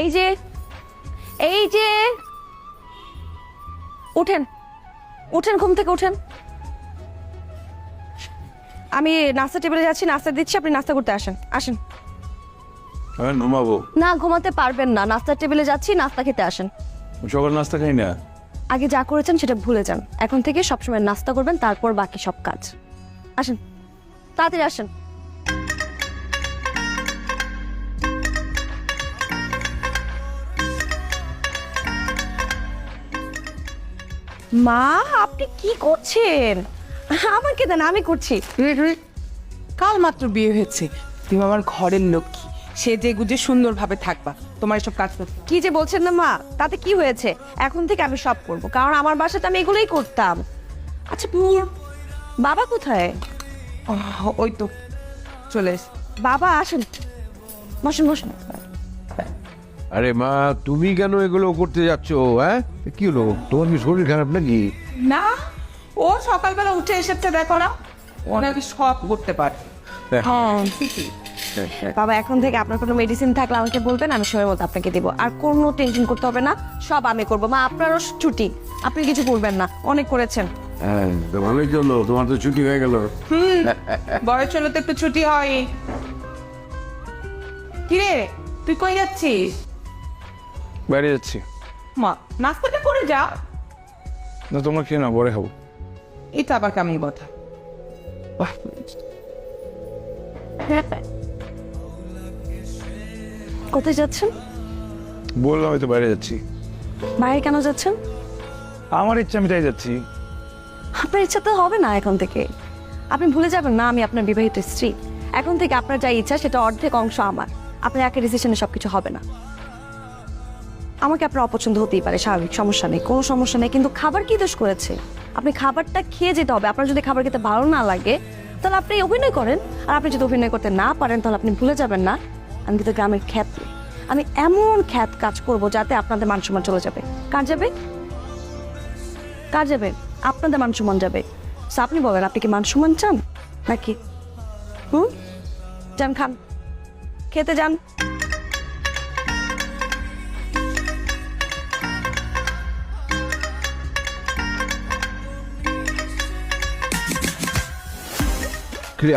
এই যে এই যে উঠেন উঠেন, ঘুম থেকে উঠেন। আমি নাস্তা টেবিলে যাচ্ছি, নাস্তা দিচ্ছি, আপনি নাস্তা করতে আসেন। আসেন। ঘুমাবো না, ঘুমাতে পারবেন না, নাস্তার টেবিলে যাচ্ছি, নাস্তা খেতে আসেন। সকাল নাস্তা খাই না। আগে যা করেছেন সেটা ভুলে যান, এখন থেকে সবসময় নাস্তা করবেন, তারপর বাকি সব কাজ। আসেন, তাড়াতাড়ি আসেন। মা, আপনি কি করছেন? আমাকে দেন, আমি করছি। কাল মাত্র বিয়ে হয়েছে, তুমি আমার ঘরের লক্ষ্মী, সেজে গুজে সুন্দরভাবে থাকবা, তোমার এসব কাজ করতে। কি যে বলছেন না মা, তাতে কি হয়েছে? এখন থেকে আমি সব করব, কারণ আমার বাসাতে আমি এগুলোই করতাম। আচ্ছা, বাবা কোথায়? ওই তো চলে এসে। বাবা আসেন, বসুন বসুন। আরে মা, তুমি কেন এগুলো করতে যাচ্ছ? হ্যাঁ, কি হলো? তোমার কি শরীর খারাপ নাকি? না, ও সকালবেলা উঠে এসেছে, দেখো না, ও নাকি সব করতে পারে। হ্যাঁ ঠিকই। বাবা, এখন থেকে আপনার কোনো মেডিসিন থাকলে আমাকে বলবেন, আমি সময় মতো আপনাকে দেবো। আর কোনো টেনশন করতে হবে না, সব আমি করবো। মা, আপনারও ছুটি, আপনি কিছু করবেন না, অনেক করেছেন। হ্যাঁ, ভালোই চলো, তোমার তো ছুটি হয়ে গেল। বয়স হলে তো একটু ছুটি হয়। কিরে, তুই কই যাচ্ছিস? বাইরে যাচ্ছি। মা, নাস্তাটা করে যা। না, তোমরা খেয়ে না, পরে খাবো। এটা আবার কেমন কথা? কোথায় যাচ্ছেন? বললাম হয়তো বাইরে যাচ্ছি। বাইরে কেন যাচ্ছেন? আমার ইচ্ছা, আমি তাই যাচ্ছি। আপনার ইচ্ছা তো হবে না এখন থেকে। আপনি ভুলে যাবেন না আমি আপনার বিবাহিত স্ত্রী। এখন থেকে আপনার যা ইচ্ছা সেটা অর্ধেক অংশ আমার। আপনার একা ডিসিশনে সবকিছু হবে না। আমাকে আপনার অপছন্দ হতেই পারে, স্বাভাবিক, সমস্যা নেই, কোনো সমস্যা নেই, কিন্তু খাবার কি দোষ করেছে? আপনি খাবারটা খেয়ে যেতে হবে। আপনার যদি খাবার খেতে ভালো না লাগে তাহলে আপনি অভিনয় করেন, আর আপনি যদি অভিনয় করতে না পারেন তাহলে আপনি ভুলে যাবেন না আমি কিন্তু গ্রামের খ্যাত। আমি এমন খ্যাত কাজ করব যাতে আপনাদের মান সম্মান চলে যাবে। কার যাবে? কার যাবে? আপনাদের মান সম্মান যাবে। So, আপনি বলেন, আপনি কি মান সম্মান চান নাকি? যান, খান, খেতে যান।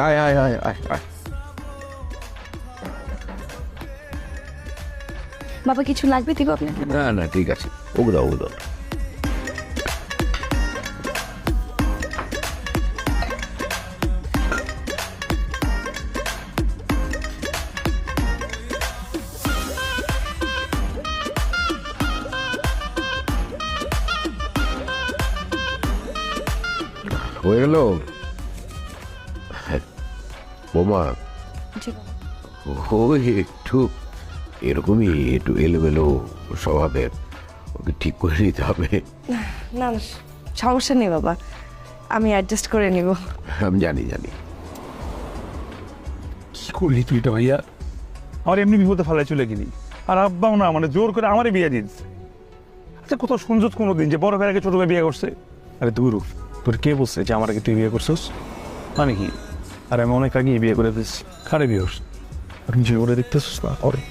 আয় আয় আয় আয় আয়। বাবা, কিছু লাগবে দিব আপনাকে? না না, ঠিক আছে, ওগুলো ওগুলো। হয়ে গেল বোমা। ওই একটু এরকমই, একটু এলোমেলো স্বভাবের, ওকে ঠিক করে নিতে হবে। না না, সমস্যা নেই বাবা, আমি অ্যাডজাস্ট করে নিব। আমি জানি জানি। কি করলি তুই এটা ভাইয়া? আমার এমনি বিপদে ফেলায় চলে গেলি, আর আব্বাও না মানে জোর করে আমারই বিয়ে দিচ্ছে। আচ্ছা, কোথাও শুনছ কোনোদিন যে বড় ভাইয়ের আগে ছোট ভাই বিয়ে করছে? আরে দূর, তোর কে বলছে যে আমার আগে তুই বিয়ে করছিস? মানে কি? আর আমি অনেক আগেই বিয়ে করে দিচ্ছি। কারে বিয়ে করছিস? আপনি যে ওরে দেখতেছিস না, ওরে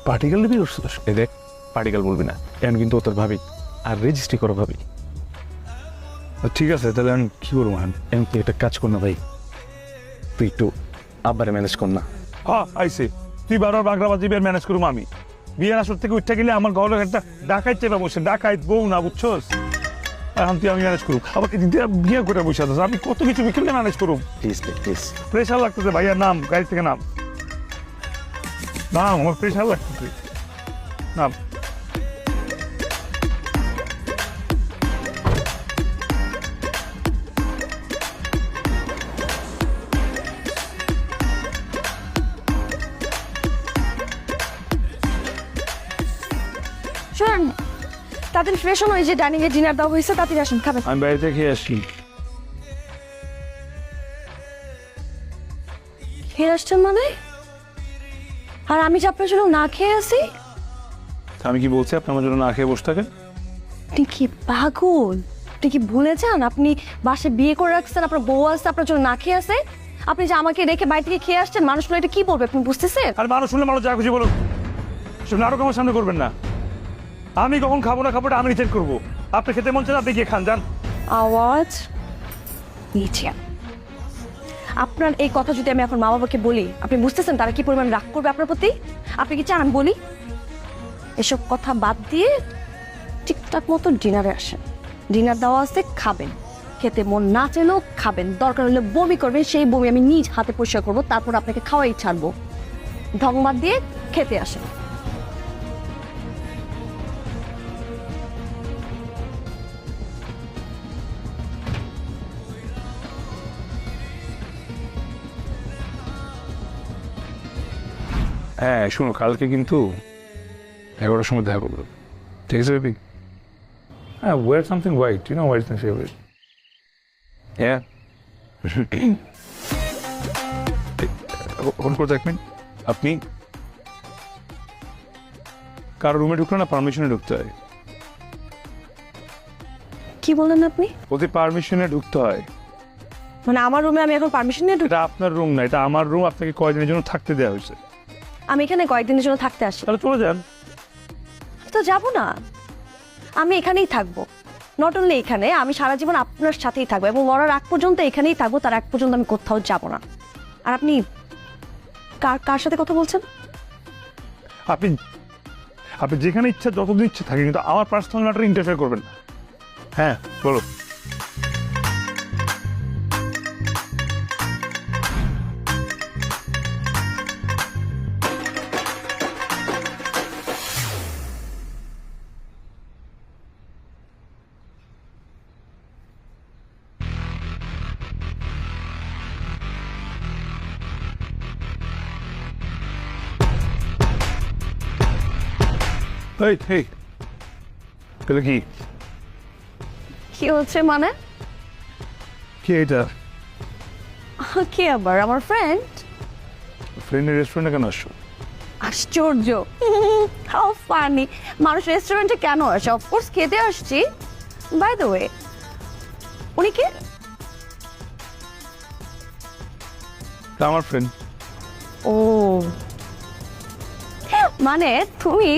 পার্টিকেল বিয়ে করছিস? এ দেখ, পার্টিকেল বলবি না, এখন কিন্তু ও তোর ভাবি, আর রেজিস্ট্রি করো ভাবি। ঠিক আছে, তাহলে আমি কি করবো? এখন তুই একটা কাজ কর না ভাই, তুই একটু আব্বারে ম্যানেজ কর না। হ্যাঁ আইসে, তুই বারবার বাগড়াবাজি বিয়ে ম্যানেজ করবো আমি। বিয়ের আসর থেকে উঠতে গেলে আমার ঘরের একটা ডাকাইত চেপে বসে, ডাকাইত বউ না, বুঝছোস? এখন তুই আমি ম্যানেজ করুক, আবার কিন্তু বিয়ে করে বসে আছিস, আমি কত কিছু বিকেলে ম্যানেজ করুক। প্লিজ প্লিজ, প্রেশার লাগতেছে ভাইয়া, নাম, গাড়ি থেকে নাম, নাম, আমার প্রেশার লাগতেছে, নাম। শোনেন, তাদের ফ্রেশ হন, ওই যে ডাইনিং এ ডিনার দেওয়া হয়েছে, তাড়াতাড়ি আসুন, খাবেন। আমি বাড়িতে খেয়ে আসি। খেয়ে আসছেন মানে? আর আমি যে আপনার জন্য না খেয়ে আসি? আমি কি বলছি আপনি আমার জন্য না খেয়ে বসে থাকেন? আপনি কি পাগল? আপনি কি ভুলে যান আপনি বাসায় বিয়ে করে রাখছেন, আপনার বউ আছে, আপনার জন্য না খেয়ে আসে? আপনি যে আমাকে রেখে বাড়ি থেকে খেয়ে আসছেন, মানুষগুলো এটা কি বলবে আপনি বুঝতেছেন? আর মানুষ শুনলে মানুষ যা খুশি বলুন, সব নাটক আমার সামনে করবেন না। আমি কখন খাবো না খাবোটা আমি ডিসাইড করবো। আপনি খেতে মন চান আপনি গিয়ে খান, যান। আওয়াজ নিচে আন। আপনার এই কথা যদি আমি এখন মা বাবাকে বলি, আপনি বুঝতেছেন তারা কি পরিমাণ রাগ করবে আপনার প্রতি? আপনি কি চান আমি বলি? এসব কথা বাদ দিয়ে ঠিকঠাক মতো ডিনারে আসেন। ডিনার দেওয়া আছে, খাবেন। খেতে মন না চাইলেও খাবেন, দরকার হলে বমি করবেন, সেই বমি আমি নিজ হাতে পরিষ্কার করবো, তারপর আপনাকে খাওয়াই ছাড়বো। ঢং বাদ দিয়ে খেতে আসেন। হ্যাঁ শোনো, কালকে কিন্তু 11টার সময় দেখা করবো, ঠিক আছে বেবি? হ্যাঁ, wear something white, you know white is my favorite. Yeah. Phone করে দেখবেন আপনি কারো রুমে ঢুকলে না পারমিশনে ঢুকতে হয়। কি বলেন আপনি? বলতে পারমিশনে ঢুকতে হয়। মানে আমার রুমে আমি এখন পারমিশন নিয়ে ঢুকি? এটা আপনার রুম না, এটা আমার রুম। আপনাকে কয়দিনের জন্য থাকতে দেওয়া হয়েছে। আমি এখানে কয়েকদিনের জন্য থাকতে আসি। তাহলে চলে যান। তো যাবো না, আমি এখানেই থাকবো। নট অনলি এখানে, আমি সারা জীবন আপনার সাথেই থাকবো এবং মরার আগ পর্যন্ত এখানেই থাকবো। তার আগ পর্যন্ত আমি কোথাও যাব না। আর আপনি কার কার সাথে কথা বলছেন? আপনি আপনি যেখানে ইচ্ছা যতদিন ইচ্ছা থাকে, কিন্তু আমার পার্সোনাল ম্যাটারে ইন্টারফেয়ার করবেন না। হ্যাঁ বলো। এই এই পেলে কি কি হচ্ছে মানে? কি এটা? কে আবার? আমার ফ্রেন্ড। ফ্রেন্ডের রেস্টুরেন্টে কেন আসছো? আশ্চর্য, হাউ ফানি। মানুষ রেস্টুরেন্টে কেন আসে? অফকোর্স খেতে আসছি। বাই দ্য ওয়ে, উনি কে? আমার ফ্রেন্ড। ও মানে তুমি